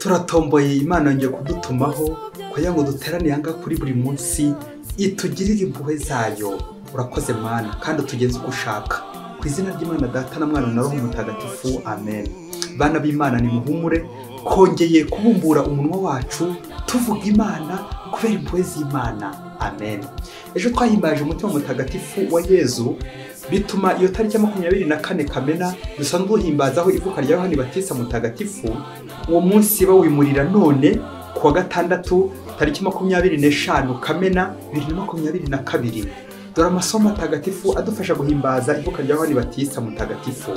turatomboye Imana yongeye kudutumaho kugira ngo duterane yanga kuri buri munsi itugirire impuhwe zayo. Urakoze Mana kandi utugenze uko ushaka. Ku izina ry'Imana Data na Mwana na Roho Mutagatifu, amen. Bana b'Imana ni muhumure, kongeye kubumbura umunwa wacu tuvuga Imana kubera impuhwe z'Imana, amen. Ejo twahimbaje umutima mutagatifu wa Yezu, bituma iyo tariki ya 24 Kamena dusanzwe duhimbazaho ivuka rya Yohani Batista mutagatifu. Uwo munsi bawimurira none kuwa gatandatu tariki 25 Kamena 2022. Dore amasomo atagatifu adufasha guhimbaza ivuka rya Yohani Batista mutagatifu.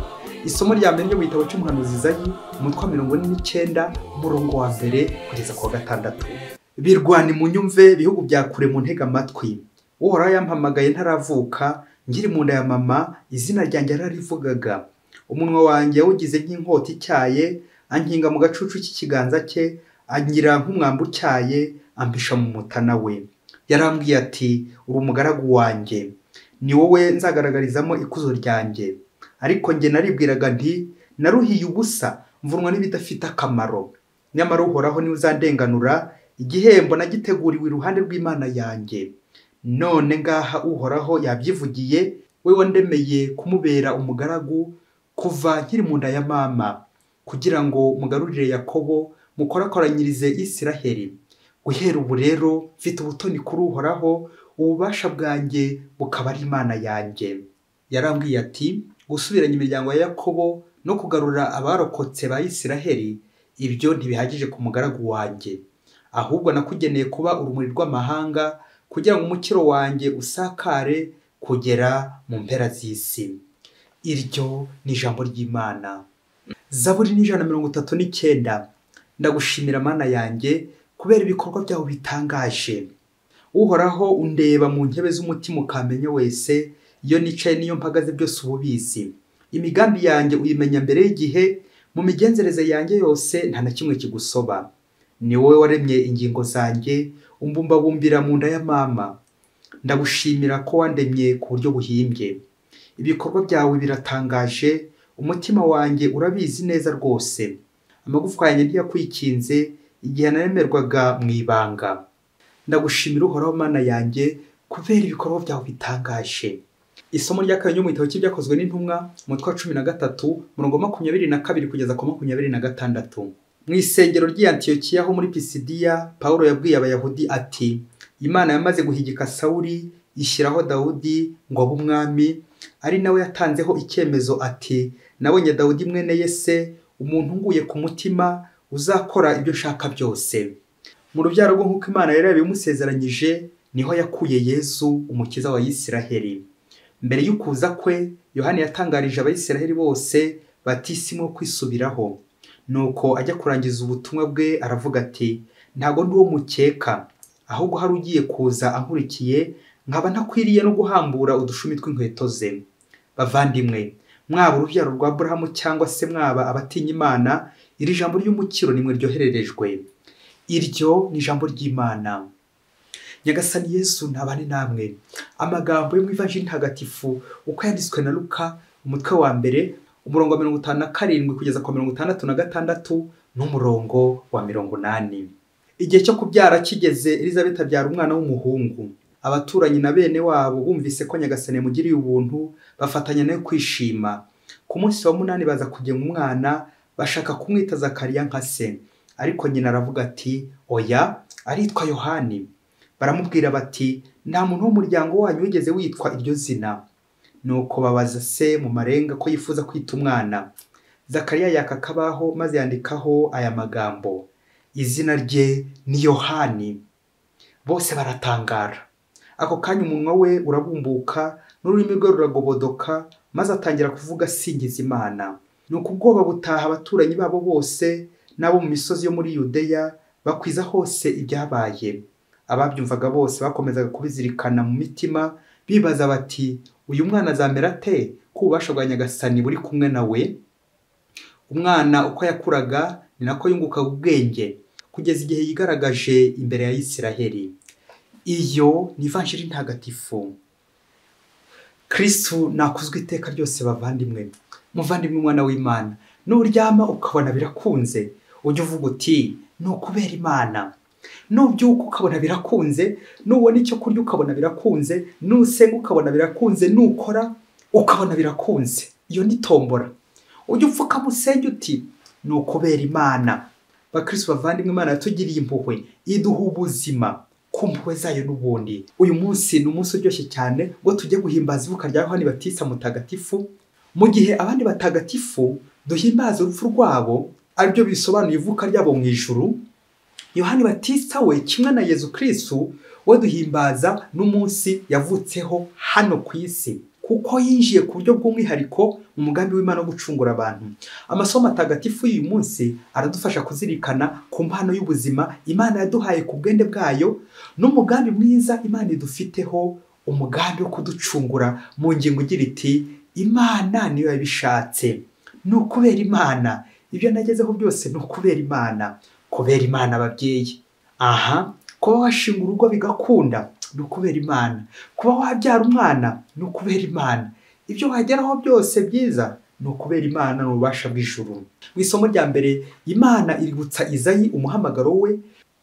Isomo rya mbere ryo mu gitabo cy'umuhanuzi Izayi, umutwe wa 49 umurongo wa mbere kugeza kuwa gatandatu. Birwani munyumve bihugu bya kure mu ntega amatwi. Uhoraho yampamagaye ntaravuka, ngiri mu nda ya mama, izina ryanjye yararivugaga. Umunwa wanjye ugize nk'inkota icyaye, ankinga mu gacucu cy'ikiganza cye, angira nk'umwambi utyaye, ampisha mu mutana we. Yarambwiye ati, uri umugaragu wanjye, ni wowe nzagaragarizamo ikuzo ryanjye. Ariko njye naribwiraga nti, naruhiye ubusa, mvunwa n'ibidafite akamaro. Nyamara Uhoraho niwe uzandenganura, igihembo nagiteguriwe iruhande rw'Imana yanjye. None ngaha Uhoraho yabyivugiye, we wandemeye kumubera umugaragu kuva nkiri mu nda ya mama, kugira ngo mugarurire Yakobo, mukorakoranyirize Isiraheli. Guhera ubu rero mfite ubutoni kuri Uhoraho, ububasha bwanjye bukaba ari Imana yanjye. Yarambwiye ati, gusubiranya imiryango ya Yakobo no kugarura abarokotse ba Isiraheli, ibyo ntibihagije ku mugaragu wanjye. Ahubwo nakugeneye kuba urumuri rw'amahanga, kugira ngo umukiro wanjye usakare kugera mu mpera z'isi. Iryo ni ijambo ry'Imana. Zaburi 139. Ndagushimira Mana yanjye kubera ibikorwa byawe bitangaje. Uhoraho undeba mu ntebe z'umutima ukamenya wese, iyo nicaye niyo mpagaze byose ububizi. Imigambi yanjye uyimenya mbere y'igihe, mu migenzereze yanjye yose nta na kimwe kigusoba. Ni wowe waremye ingingo zanjye, umbumbabumbira mu nda ya mama. Ndagushimira ko wandemye ku buryo buhimbye. Ibikorwa byawe biratangaje, umutima wanjye urabizi neza rwose. Amagufwa yanjye ntiyakwikinze igihe naremerwaga mu ibanga. Ndagushimira Uhoraho Mana yanjye kubera ibikorwa byawe bitangaje. Isomo rya kabiri mu gitabo cy'ibyakozwe n'intumwa, umutwe wa 13 umurongo 22 kugeza ku 26. Mu isengero ry'Antiyokiya ho muri Pisidiya, Paulo yabwiye abayahudi ati, Imana yamaze guhigika Sawuli, ishyiraho Dawudi ngo abe umwami, ari nawe yatanzeho icyemezo ati, nabonye Dawudi mwene Yese, umuntu nguye ku mutima, uzakora ibyo nshaka byose. Mu rubyaro rwo nk'uko Imana yari yabimusezeranyije, niho yakuye Yesu umukiza wa Isiraheli. Mbere y'ukuza kwe, Yohani yatangarije abayisiraheli bose batisimo kwisubiraho. Nuko ajya kurangiza ubutumwa bwe aravuga ati, ntago ndi uwo mukeka, ahubwo hari ugiye kuza ankurikiye, nkaba ntakwiriye no guhambura udushumi tw'inkweto ze. Bavandimwe, mwaba urubyaro rwa Aburahamu cyangwa se mwaba abatinya Imana, iri jambo ry'umukiro nimwe ryohererejwe. Iryo ni ijambo ry'Imana. Nyagasani Yesu ntabane namwe. Amagambo yo mu Ivanjili ntagatifu uko yanditswe na Luka, umutwe wa mbere umurongo wa 57 kugeza ku 66 n'umurongo wa 80. Igihe cyo kubyara kigeze, Elizabeth abyara umwana w'umuhungu. Abaturanyi na bene wabo bumvise ko Nyagasani yamugiriye ubuntu, bafatanya nayo kwishima. Ku munsi wa 8 baza kugenga umwana, bashaka kumwita Zakariya nka se. Ariko nyina aravuga ati, oya, aritwa Yohani. Baramubwira bati, nta muntu w'umuryango wanyu wigeze witwa iryo zina. Nuko babaza se mu marenga ko yifuza kwita umwana. Zakariya yaka kabaho maze yandikaho aya magambo, izina rye ni Yohani. Bose baratangara. Ako kanya umunwa we urabumbuka, n'ururimi rwe ruragobodoka, maze atangira kuvuga asingiza Imana. Nuko ubwoba butaha abaturanyi babo bose, n'abo mu misozi yo muri Yudeya, bakwiza hose ibyabaye. Ababyumvaga bose bakomezaga kubizirikana mu mitima, bibaza bati, uyu mwana azamera ate ko ububasha bwa Nyagasani buri kumwe nawe? Umwana uko yakuraga ni nako yunguka ubwenge, kugeza igihe yigaragaje imbere ya Isiraheli. Iyo ni Ivanjili ntagatifu. Kristo nakuzwe iteka ryose bavandimwe. Muvandimwe umwana w'Imana, nuryama ukabona birakunze, ujye uvuga uti ni ukubera Imana. Nubyuka ukabona birakunze, nubona icyo kurya ukabona birakunze, nusenga ukabona birakunze, nukora ukabona birakunze, iyo ni tombora. Ujye upfuka musenge uti ni ukubera Imana. Bakristo bavandimwe, Imana yatugiriye impuhwe, iduha ubuzima ku mpuhwe zayo n'ubundi. Uyu munsi ni umunsi uryoshye cyane ngo tujye guhimbaza ivuka rya Yohani Batista mutagatifu, mu gihe abandi batagatifu duhimbaza urupfu rwabo, aribyo bisobanuye ivuka ryabo mu ijuru. Yohani Batista we kimwe na Yezu Kristo we duhimbaza n'umunsi yavutseho hano ku isi, kuko yinjiye ku buryo bw'umwihariko mu mugambi w'Imana wo gucungura abantu. Amasomo matagatifu y'uyu munsi aradufasha kuzirikana ku mpano y'ubuzima Imana yaduhaye ku bwende bwayo, n'umugambi mwiza Imana idufiteho, umugambi wo kuducungura mu ngingo igira iti Imana niyo yabishatse. Ni ukubera Imana. Ibyo nagezeho byose ni ukubera Imana. Kubera Imana ababyeyi. Kuba washinga urugo bigakunda ni ukubera Imana. Kuba wabyara umwana ni ukubera Imana. Ibyo wageraho byose byiza ni ukubera Imana n'ububasha bw'ijuru. Mu isomo rya mbere Imana iributsa Izayi umuhamagaro we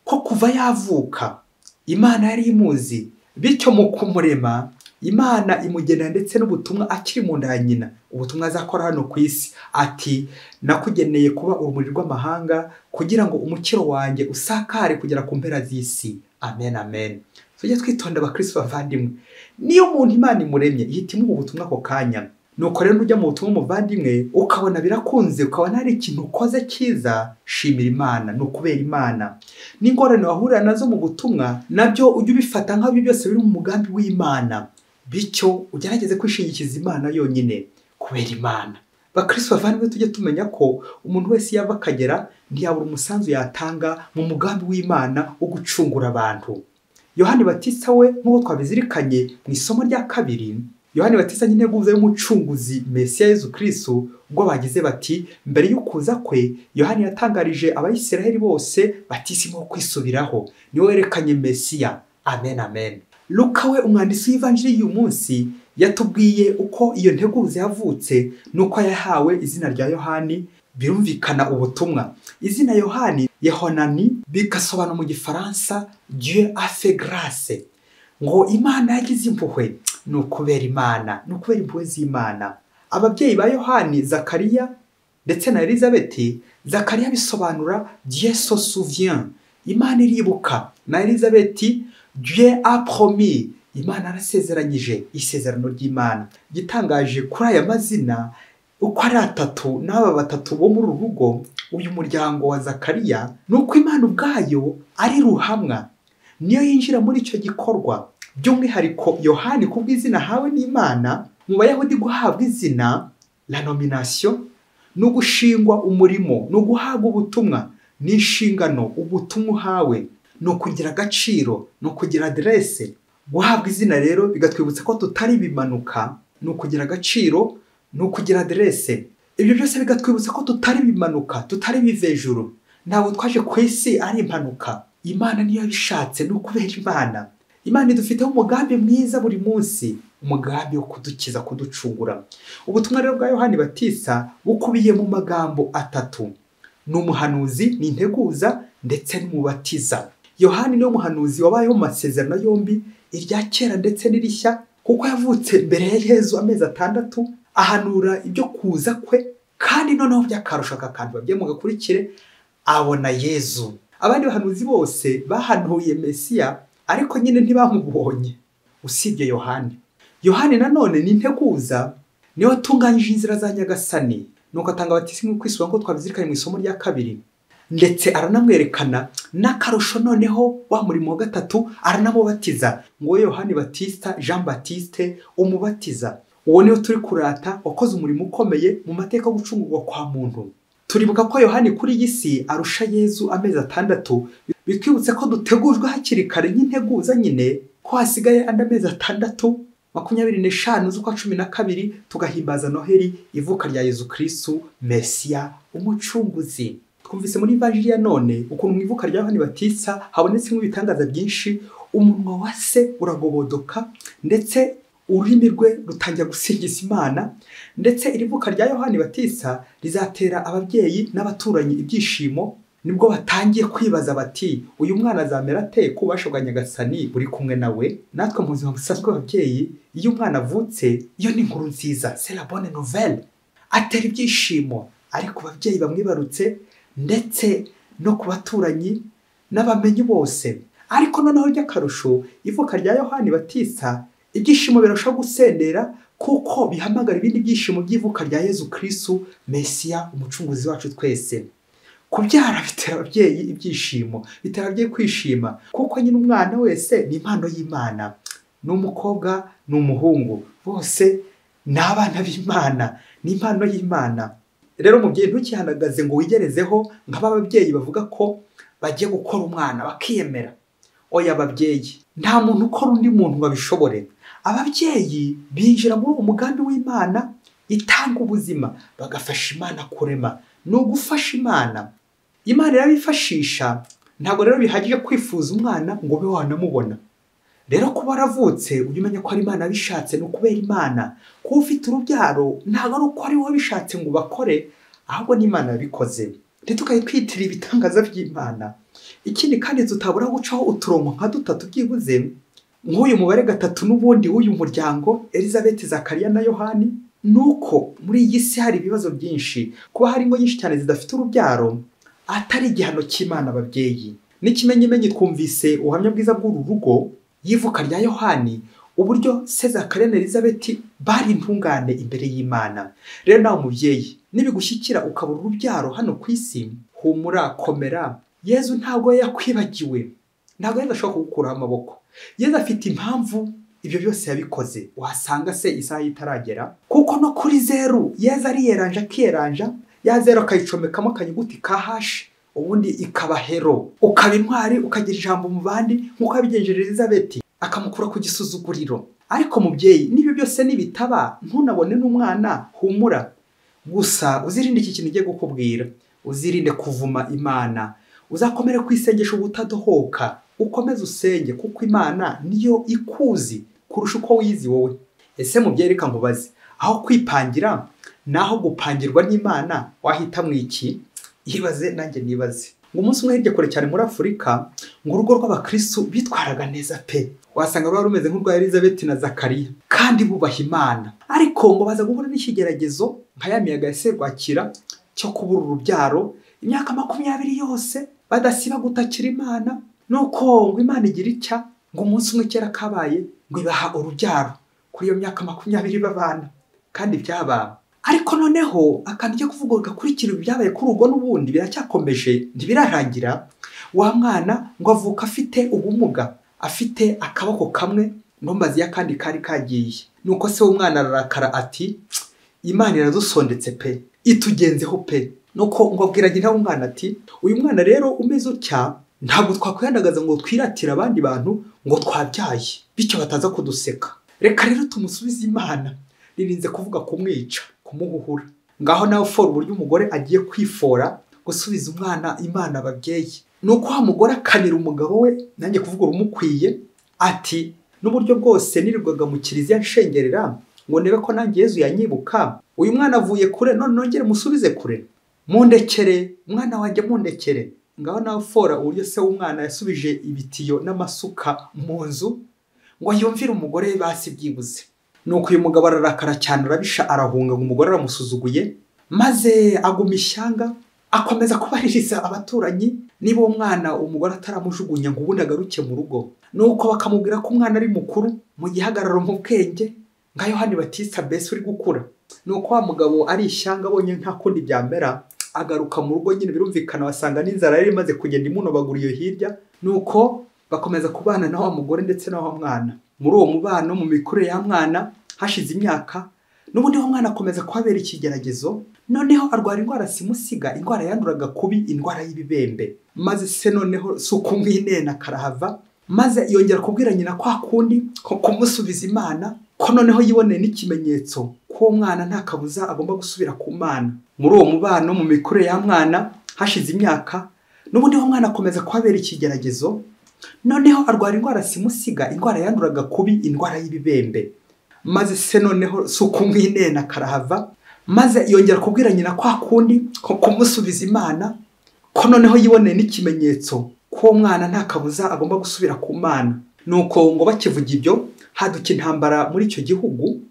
ko kuva yavuka Imana yari imuzi, bityo mu kumurema Imana imugenera ndetse n'ubutumwa akiri mu nda ya nyina, ubutumwa azakora hano ku isi. Ati nakugeneye kuba urumuri rw'amahanga kugira ngo umukiro wanjye usakare kugera ku mpera z'isi. Amen, amen. Tujye twitonda bakristo bavandimwe, niyo umuntu Imana imuremye ihita imuha ubutumwa ako kanya. Nuko rero ujya mu butumwa muvandimwe ukabona birakunze, ukabona hari ikintu ukoze cyiza, shimira Imana, ni ukubera Imana. N'ingorane wahurira nazo mu butumwa nabyo ujye ubifata nk'abyo byose biri mu mugambi w'Imana, bityo ugerageze kwishingikiza Imana yonyine, kubera Imana. Bakristo bavandimwe, tujye tumenya ko umuntu wese yava akagera ntiyabura umusanzu yatanga mu mugambi w'Imana wo gucungura abantu. Yohani Batista we nk'uko twabizirikanye mu isomo rya kabiri, Yohani Batista nyine guza y'umucunguzi Mesiya Yezu Kristo, ubwo bagize bati mbere y'ukuza kwe Yohani yatangarije abayisiraheli bose batisimo kwisubiraho, niwe werekanye Mesiya. Amen, amen. Luka we umwanditsi w'ivanjiri y'uyu munsi yatubwiye uko iyo nteguza yavutse, nuko yahawe izina rya Yohani, birumvikana ubutumwa. Izina Yohani Yohani bigasobanura mu Gifaransa Dieu a fait grâce, ngo Imana yagize impuhwe. Ni ukubera Imana, ni ukubera impuhwe z'Imana. Ababyeyi ba Yohani, Zakariya ndetse na Elizabeti, Zakariya bisobanura Dieu se souvient, Imana iribuka, na Elizabeti Dieu a promis, Imana arasezeranyije, isezerano ry'Imana. Gitangaje kuri aya mazina uko ari atatu n'aba batatu bo muri urugo, uyu muryango wa Zakariya, nuko Imana ubwayo ari ruhamwa, niyo yinjira muri icyo gikorwa. By'umwihariko Yohani kubw'izina hawe n'Imana, mu Bayahudi guhabwa izina la nomination ni ugushingwa umurimo, ni uguhabwa ubutumwa, ni inshingano ubutumwa uhawe, ni ukugira agaciro, ni ukugira aderese. Guhabwa izina rero bigatwibutsa ko tutari bimanuka, ni ukugira agaciro, ni ukugira aderese. Ibyo byose bigatwibutsa ko tutari bimanuka, tutari bivejuru. Ntabwo twaje ku isi ari impanuka. Imana niyo yabishatse, ni ukubera Imana. Imana idufiteho umugambi mwiza buri munsi, umugambi wo kudukiza, kuducungura. Ubutumwa rero bwa Yohani Batista bukubiye mu magambo atatu: ni umuhanuzi, ni integuza, ndetse n'umubatiza. Yohani niwe muhanuzi wabayeho mu masezerano yombi, irya kera ndetse n'irishya, kuko yavutse mbere ya Yezu amezi 6, ahanura ibyo kuza kwe, kandi noneho by'akarusho akakantu babye mugakurikire abona Yezu. Abandi bahanuzi bose bahanuye Mesiya, ariko nyine ntibamubonye usibye Yohani. Yohani nanone ni integuza, niwe watunganyije inzira za Nyagasani, nuko atanga abatisimu kwisubira ngo twabizirikanye mu isomo rya kabiri, ndetse aranamwerekana n'akarusho. Noneho wa murimo wa gatatu aranamubatiza, ngo Yohani Batista Jean Baptiste umubatiza. Uwo niwe turi kurata wakoze umurimo ukomeye mu mateka yo gucungurwa kwa muntu. Turibuka ko Yohani kuri iyi si arusha Yezu amezi 6, bitwibutse ko dutegujwe hakiri kare nk'integuza nyine, ko hasigaye andi amezi 6, 25 z'ukwa 12, tugahimbaza Noheli, ivuka rya Yezu Kristo Mesiya umucunguzi. Twumvise muri Evanjili ya none ukuntu mu ivuka rya Yohani Batista habonetsemo ibitangaza byinshi. Umunwa wa se uragobodoka, ndetse ururimi rwe rutangira gusingiza Imana, ndetse iri vuka rya Yohani Batista rizatera ababyeyi n'abaturanyi ibyishimo, nibwo batangiye kwibaza bati uyu mwana azamera ate ku bubasha bwa Nyagasani buri kumwe nawe. Natwe mu buzima busanzwe ababyeyi, iyo umwana avutse, iyo ni inkuru nziza, c'est la bonne nouvelle, atera ibyishimo, ari ku babyeyi bamwibarutse ndetse no ku baturanyi n'abamenyi bose. Ariko noneho ry'akarusho, ivuka rya Yohani Batista, ibyishimo birushaho gusendera kuko bihamagara ibindi byishimo by'ivuka rya Yezu Kristo Mesiya, umucunguzi wacu twese. Kubyara bitera ababyeyi ibyishimo, bitera ababyeyi kwishima kuko nyine umwana wese ni impano y'Imana, n'umukobwa n'umuhungu bose ni abana b'Imana, ni impano y'Imana. Rero umubyeyi ntukihanagaze ngo wigerezeho nk'aba babyeyi bavuga ko bagiye gukora umwana bakiyemera. Oya babyeyi, nta muntu ukora undi muntu babishobore. Ababyeyi binjira muri uwo mugambi w'Imana itanga ubuzima, bagafasha Imana kurema, no gufasha Imana. Imana irabifashisha, ntabwo rero bihagije kwifuza umwana ngo ube wanamubona. Rero kuba aravutse ujye umenya ko ari Imana bishatse, no kubera Imana. Kuba ufite urubyaro ntabwo ari uko ari wowe bishatse ngo bakore, ahubwo ni Imana yabikoze. Ntitukayikwitira ibitangaza by'Imana. Ikindi kandi tutabura gucaho uturongo nka dutatu byibuze, nk'uyu mubare gatatu n'ubundi w'uyu muryango Elizabeth, Zakariya na Yohani, nuko muri iyi si hari ibibazo byinshi. Kuba hari ingo nyinshi cyane zidafite urubyaro atari igihano cy'Imana ababyeyi. N'ikimenyimenyi twumvise ubuhamya bwiza bw'uru rugo y'ivuka rya Yohani, uburyo se Zakariya na Elizabeth bari intungane imbere y'Imana. Rero nawe mubyeyi, nibigushyikira ukabura urubyaro hano ku isi, humura, komera. Yezu ntabwo yakwibagiwe, ntabwo yadashobora kugukuraho amaboko. Yezu afite impamvu ibyo byose yabikoze. Wasanga se isaha itaragera, kuko no kuri zeru Yezu ariyeranja akiyeranja, ya zeru akayicomekamo akanyuguti ka hashi, ubundi ikaba hero, ukaba intwari, ukagira ijambo mu bandi nk'uko yabigenjeje Elizabeth, akamukura ku gisuzuguriro. Ariko mubyeyi, n'ibyo byose nibitaba, ntunabone n'umwana, humura. Gusa uzirinde iki kintu ugiye gukubwira, uzirinde kuvuma Imana. Uzakomere kwisengesha ubutadohoka, ukomeze usenge kuko Imana niyo ikuzi kurusha uko wizi wowe. Ese mubyeyi, reka nkubaze, aho kwipangira naho gupangirwa n'Imana wahita mwiki? Ibaze nanjye nibaze. Ngo umunsi umwe hirya kure cyane muri Afurika, ngo urugo rw'abakristo bitwaraga neza pe. Wasanga rwari rumeze nk'urwa Elizabeth na Zakariya, kandi bubaha Imana. Ariko ngo baza guhura n'ikigeragezo nka ya miyaga ya serwakira cyo kubura urubyaro, imyaka 20 yose badasiba gutakira Imana. Nuko ngo Imana igira icya, ngo umunsi umwe kera kabaye, ngo ibaha urubyaro kuri iyo myaka 20 babana, kandi byaba. Ariko noneho akantu cyo kuvuga gakurikira ibyabaye kuri urugo n'ubundi biracyakomeje, ntibirarangira. Wa mwana ngo avuka afite ubumuga, afite akaboko kamwe ntombazi y'akandi kari kagiye. Nuko se w'umwana ararakara ati, Imana iradusondetse pe, itugenzeho pe. Nuko ngo abwira nyina w'umwana ati, uyu mwana rero umeze utya, ntabwo twakwihandagaza ngo twiratire abandi bantu ngo twabyaye, bityo bataza kuduseka. Reka rero tumusubize Imana, ririnze kuvuga kumwica, kumuhuhura. Ngaho nawe fora uburyo umugore agiye kwifora gusubiza umwana Imana ababyeyi. Nuko wa mugore akanira umugabo we, nanjye kuvuga urumukwiye, ati n'uburyo bwose nirirwaga mu kiliziya nshengerera ngo ndebe ko nanjye Yezu yanyibuka, uyu mwana avuye kure, none nongere musubize kure. Mundekere mwana wanjye, mundekere. Ngaho nawe fora uburyo se w'umwana yasubije ibitiyo n'amasuka mu nzu ngo yumvire umugore basi byibuze. Nuko uyu mugabo ararakara cyane, arabisha arahunga ngo umugore aramusuzuguye, maze aguma ishyanga, akomeza kubaririza abaturanyi niba uwo mwana umugore ataramujugunya ngo ubundi agaruke mu rugo. Nuko bakamubwira ko umwana ari mukuru mu gihagararo mu bwenge nka Yohani Batista mbese uri gukura. Nuko wa mugabo ari ishyanga abonye nta kundi byamera, agaruka mu rugo. Nyine birumvikana wasanga n'inzara yari imaze kugenda imunobagura iyo hirya. Nuko bakomeza kubana na wa mugore ndetse na wa mwana. Muri uwo mubano, mu mikurire ya mwana, hashize imyaka, n'ubundi wa mwana akomeza kuhabera ikigeragezo. Noneho arwara indwara simusiga, indwara yanduraga kubi, indwara y'ibibembe. Maze se noneho sukumwinena karahava, maze yongera kubwira nyina kwa kundi ko kumusubiza Imana, ko noneho yiboneye n'ikimenyetso ko mwana nta kabuza agomba gusubira ku Mana. Muri uwo mubano, mu mikurire ya mwana, hashize imyaka, n'ubundi wa mwana akomeza kuhabera ikigeragezo. Noneho arwara indwara simusiga, indwara yanduraga kubi, indwara y'ibibembe. Maze se noneho sukumwinena karahava, maze yongera kubwira nyina kwa kundi ko kumusubiza Imana, ko noneho yiboneye n'ikimenyetso ko mwana nta kabuza agomba gusubira ku Mana. Nuko ngo bakivuga ibyo haduka intambara muri icyo gihugu,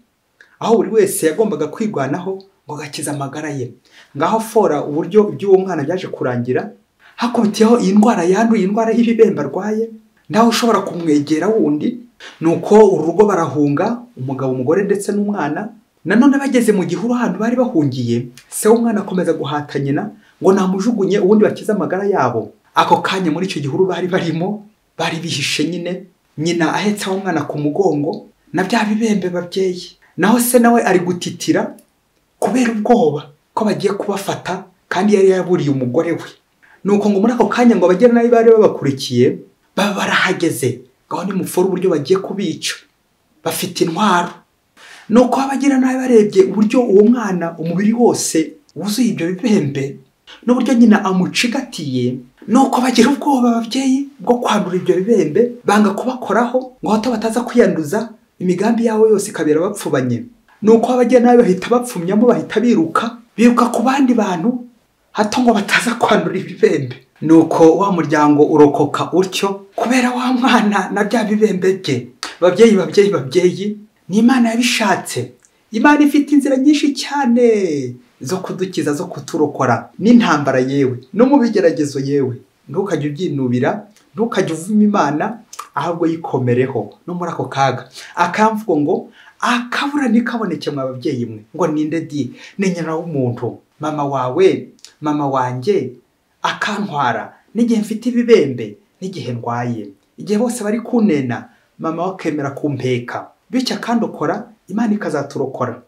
aho buri wese yagombaga kwigwanaho ngo gakiza amagara ye. Ngaho fora uburyo iby'uwo mwana byaje kurangira, hakubitiyeho iyi ndwara yanduye, indwara y'ibibembe arwaye, nawe ushobora kumwegera wundi. Nuko urugo barahunga, umugabo, umugore ndetse n'umwana. Nanone bageze mu gihuru ahantu bari bahungiye, se w'umwana akomeza guhata nyina ngo namujugunye ubundi bakize amagara yabo. Ako kanya muri icyo gihuru bari barimo, bari bihishe nyine, nyina ahetse umwana ku mugongo na bya bibembe babyeyi. Naho se nawe ari gutitira kubera ubwoba ko bagiye kubafata, kandi yari yaburiye umugore we. Nuko ngo muri ako kanya ngo abagera nabi bari babakurikiye baba barahageze, ngaho ni mufora uburyo bagiye kubica bafite intwaro. Nuko abagera nabi barebye uburyo uwo mwana umubiri wose wuzuye ibyo bibembe n'uburyo nyina amucigatiye, nuko bagira ubwoba ababyeyi bwo kwandura ibyo bibembe, banga kubakoraho ngo hato bataza kwiyanduza, imigambi yawe yose ikabera bapfubanye. Nuko abagera nabi bahita bapfumyamo, bahita biruka ku bandi bantu hato ngo bataza kwandura ibibembe. Nuko wa muryango urokoka utyo kubera wa mwana na bya bibembe bye. Babyeyi, ni Imana yabishatse. Imana ifite inzira nyinshi cyane zo kudukiza, zo kuturokora n'intambara yewe no mu bigeragezo yewe. Ntukajye ubyinubira, ntukajye uvuma Imana, ahubwo yikomereho no muri ako kaga. Akamvugo ngo akabura ntikaboneke mwa babyeyi mwe, ngo ninde di ni nyina w'umuntu, mama wawe, mama wanjye akantwara n'igihe mfite ibibembe, n'igihe ndwaye, igihe bose bari kunena mama wakemera kumpeka, bityo akandokora, Imana ikazaturokora.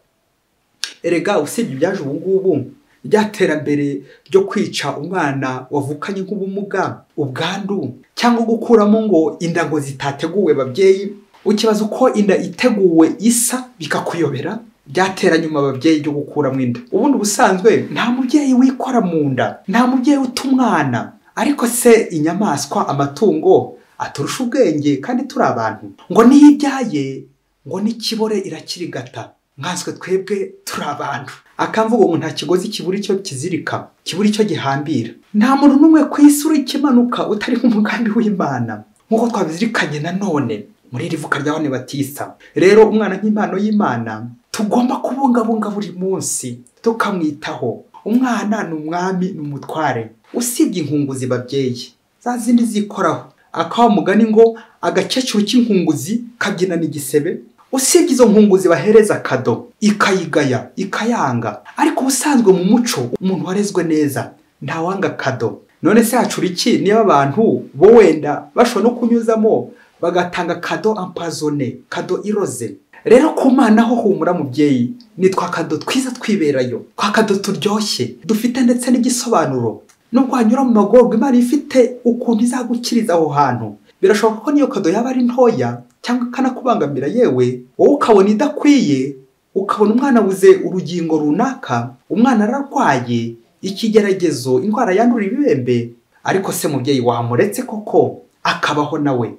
Erega usibye ibyaje ubu ngubu, ryaterambere ryo kwica umwana wavukanye nk'ubumuga, ubwandu, cyangwa gukuramo ngo inda ngo zitateguwe babyeyi, ukibaza uko inda iteguwe isa bikakuyobera, byatera nyuma ababyeyi byo gukuramo inda. Ubundi ubusanzwe nta mubyeyi wikora mu nda, nta mubyeyi uta umwana, ariko se inyamaswa, amatungo aturusha ubwenge kandi turi abantu. Ngo niyo ibyaye ngo n'ikibore irakirigata, nkanswe twebwe turi abantu. Akamvugo ngo nta kigozi kibura icyo kizirika, kibura icyo gihambira. Nta muntu n'umwe ku isi uri kimanuka utari umugambi w'Imana, nk'uko twabizirikanye nanone muri Ivuka rya Yohani Batista. Rero umwana nk'impano y'Imana tugomba kubungabunga buri munsi, tukamwitaho. Umwana ni umwami, ni umutware. Usibye inkunguzi babyeyi, za zindi zikoraho, akawa mugani ngo agakecuru k'inkunguzi kabyinana igisebe. Usibye izo nkunguzi bahereza kado, ikayigaya, ikayanga. Ariko ubusanzwe mu muco umuntu warezwe neza ntawanga kado. None se hacura iki niba abantu bo wenda bashobora no kunyuzamo bagatanga kado ampazone, kado iroze? Rero ku Mana ho humura mubyeyi, ni twa kado twiza twiberayo, twa kado turyoshye, dufite ndetse n'igisobanuro. Nubwo wanyura mu magorwa, Imana ifite ukuntu izagukiriza aho hantu. Birashoboka ko niyo kado yaba ari ntoya cyangwa ikanakubangamira yewe, wowe ukabona idakwiye, ukabona umwana buze urugingo runaka, umwana ararwaye, ikigeragezo, indwara yandura ibibembe, ariko se mubyeyi wamuretse koko akabaho nawe?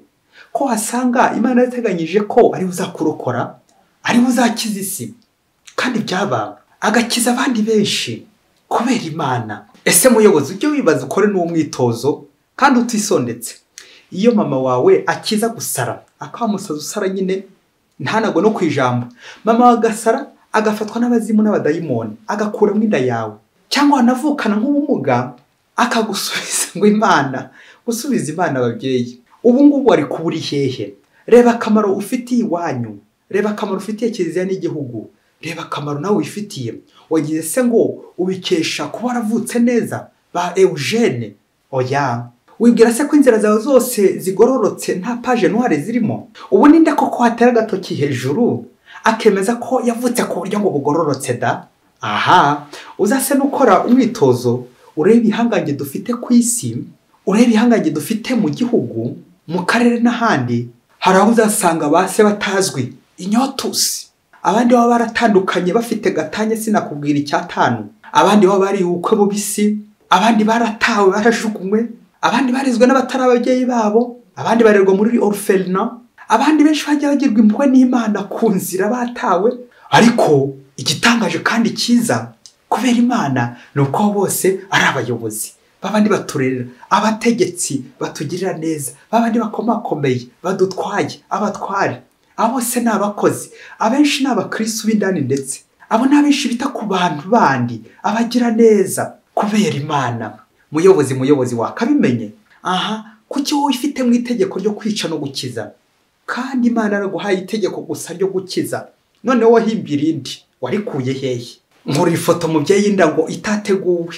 Ko wasanga Imana yateganyije ko ari uzakurokora, ari uzakiza isi, kandi byaba agakiza abandi benshi kubera Imana. Ese muyobozi, ujye wibaza ukore n'uwo mwitozo kandi utisondetse. Iyo mama wawe akiza gusara, akamusaza usara nyine ntanago no kwijambo, mama wagasara agafatwa n'abazimu n'abadayimoni, agakuramo inda yawe, cyangwa wanavukana nk'ubumuga akagusubiza ngo Imana, gusubiza Imana babyeyi. Ubu ngubu ari kuburi hehe? Reba akamaro ufitiye iwanyu, reba akamaro ufitiye kiliziya n'igihugu, reba akamaro nawe wifitiye. Wagize se ngo ubikesha kuba waravutse neza ba Eugene? Oya, wibwira se ko inzira zawe zose zigororotse nta page noire zirimo? Ubu ninde koko hatera agatoki hejuru akemeza ko yavutse ku buryo ngo bugororotse da? Aha, uzase nukora umwitozo, urebe ihangange dufite ku isi, urebe ihangange dufite mu gihugu, mu karere n'ahandi. Hari aho uzasanga base batazwi, inyotusi, abandi baba baratandukanye bafite gatanya sinakubwira icyatanu, abandi baba bari ubukwe bubisi, abandi baratawe barajugunywe, abandi barizwe n'abatari ababyeyi babo, abandi barerwa muri orphelinat, abandi benshi bajya bagirwa impuhwe n'Imana ku nzira batawe. Ariko igitangaje kandi cyiza kubera Imana ni uko bose ari abayobozi, babandi baturerera, abategetsi batugirira neza, babandi bakomakomeye badutwaye, abatware, abo bose ni abakozi, abenshi ni abakristo b'indani, ndetse abo ni abenshi bita ku bantu bandi abagira neza kubera Imana. Muyobozi wakabimenye? Kuki wowe ufite mu itegeko ryo kwica no gukiza, kandi Imana yaraguhaye itegeko gusa ryo gukiza, none wowe himbira irindi, warikuye hehe? Nkora ifoto mubyeyi inda ngo itateguwe.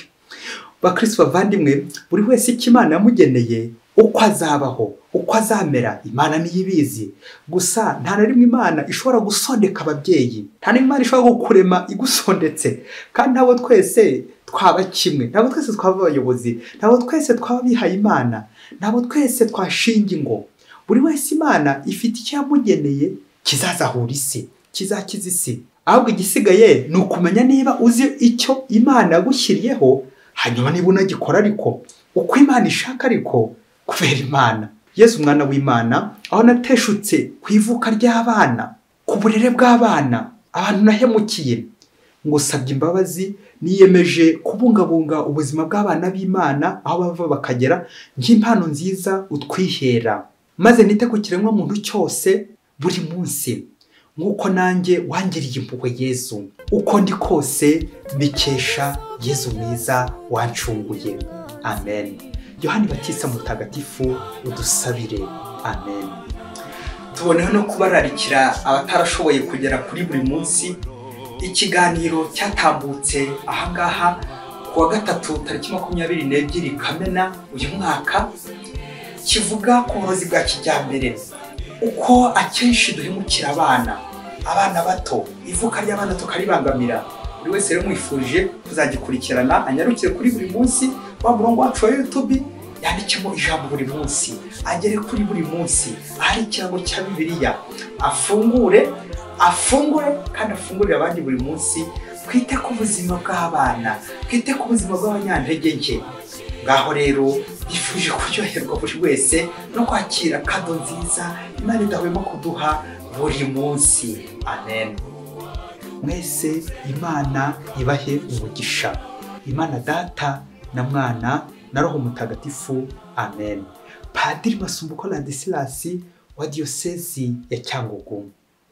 Bakristo bavandimwe, buri wese icyo Imana yamugeneye, uko azabaho, uko azamera, Imana niyo ibizi. Gusa nta na rimwe Imana ishobora gusondeka ababyeyi, nta na rimwe Imana ishobora gukurema igusondetse, kandi ntabwo twese twaba kimwe, ntabwo twese twaba abayobozi, ntabwo twese twaba bihaye Imana, ntabwo twese twashinga ingo. Buri wese Imana ifite icyo yamugeneye kizazahura isi, kizakiza isi. Ahubwo igisigaye ni ukumenya niba uzi icyo Imana yagushyiriyeho, hanyuma niba unagikora ariko uko Imana ishaka, ariko kubera Imana. Yesu umwana w'Imana, aho nateshutse ku ivuka ry'abana, ku burere bw'abana, abantu nahemukiye, ngusabye imbabazi, niyemeje kubungabunga ubuzima bw'abana b'Imana aho bava bakagera, nk'impano nziza utwihera, maze nite ku kiremwa muntu cyose buri munsi, nk'uko nanjye wangiriye impuhwe Yesu. Uko ndi kose mbikesha Yesu mwiza wancunguye. Amen. Yohani Batista mutagatifu, udusabire. Amen. Tuboneho no kubararikira abatarashoboye kugera kuri buri munsi, ikiganiro cyatambutse ahangaha kuwa gatatu tariki 22 Kamena uyu mwaka, kivuga ku burozi bwa kijyambere, uko akenshi duhemukira abana bato, ivuka ry'abana tukaribangamira. Buri wese rero mwifuje kuzagikurikirana, anyarukire kuri buri munsi wa murongo wacu wa YouTube, yandikemo ijambo buri munsi, agere kuri buri munsi ahari ikirango cya Bibiliya, afungure kandi afungurire abandi buri munsi. Twite ku buzima bw'abana, twite ku buzima bw'abanyantege nke. Ngaho rero bifuje kuryoherwa buri wese no kwakira kado nziza Imana idahwema kuduha buri munsi. Amen. Mwese Imana ibahe umugisha. Imana Data na Mwana na Roho Mutagatifu. Amen. Padiri Masumbuko Ladislas wa Diocese ya Cyangugu.